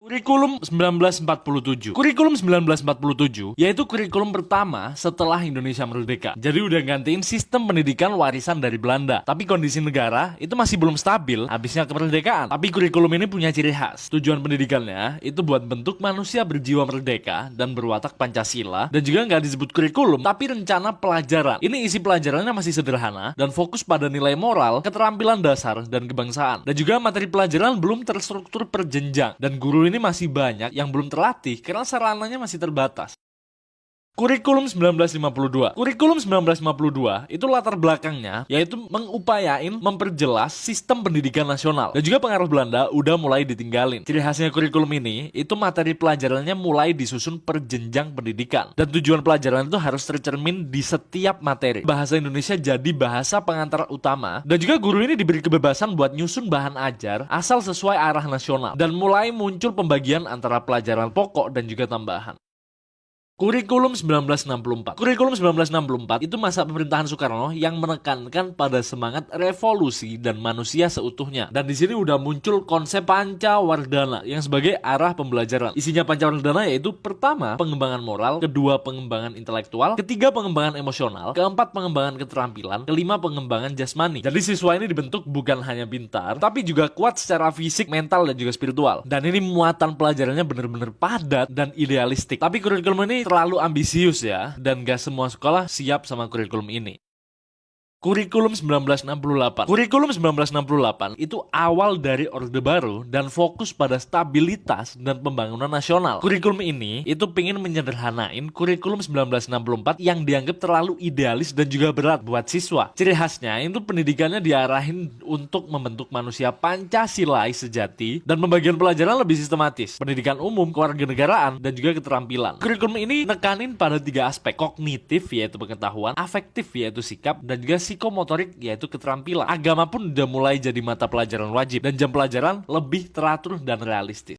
Kurikulum 1947. Kurikulum 1947 yaitu kurikulum pertama setelah Indonesia merdeka. Jadi udah gantiin sistem pendidikan warisan dari Belanda. Tapi kondisi negara itu masih belum stabil habisnya kemerdekaan. Tapi kurikulum ini punya ciri khas. Tujuan pendidikannya itu buat bentuk manusia berjiwa merdeka dan berwatak Pancasila. Dan juga nggak disebut kurikulum, tapi rencana pelajaran. Ini isi pelajarannya masih sederhana dan fokus pada nilai moral, keterampilan dasar, dan kebangsaan. Dan juga materi pelajaran belum terstruktur per jenjang. Dan guru ini masih banyak yang belum terlatih karena sarananya masih terbatas. Kurikulum 1952. Kurikulum 1952 itu latar belakangnya yaitu mengupayain memperjelas sistem pendidikan nasional. Dan juga pengaruh Belanda udah mulai ditinggalin. Ciri khasnya kurikulum ini itu materi pelajarannya mulai disusun per jenjang pendidikan. Dan tujuan pelajaran itu harus tercermin di setiap materi. Bahasa Indonesia jadi bahasa pengantar utama. Dan juga guru ini diberi kebebasan buat nyusun bahan ajar asal sesuai arah nasional. Dan mulai muncul pembagian antara pelajaran pokok dan juga tambahan. Kurikulum 1964. Kurikulum 1964 itu masa pemerintahan Soekarno yang menekankan pada semangat revolusi dan manusia seutuhnya. Dan di sini udah muncul konsep Pancawardhana yang sebagai arah pembelajaran. Isinya Pancawardhana yaitu pertama, pengembangan moral, kedua, pengembangan intelektual, ketiga, pengembangan emosional, keempat, pengembangan keterampilan, kelima, pengembangan jasmani. Jadi siswa ini dibentuk bukan hanya pintar, tapi juga kuat secara fisik, mental, dan juga spiritual. Dan ini muatan pelajarannya benar-benar padat dan idealistik. Tapi kurikulum ini terlalu ambisius ya, dan gak semua sekolah siap sama kurikulum ini. Kurikulum 1968. Kurikulum 1968 itu awal dari Orde Baru dan fokus pada stabilitas dan pembangunan nasional. Kurikulum ini itu pingin menyederhanain kurikulum 1964 yang dianggap terlalu idealis dan juga berat buat siswa. Ciri khasnya itu pendidikannya diarahin untuk membentuk manusia Pancasilais sejati dan pembagian pelajaran lebih sistematis. Pendidikan umum, kewarganegaraan, dan juga keterampilan. Kurikulum ini nekanin pada 3 aspek. Kognitif yaitu pengetahuan, afektif yaitu sikap, dan juga psikomotorik yaitu keterampilan. Agama pun udah mulai jadi mata pelajaran wajib dan jam pelajaran lebih teratur dan realistis.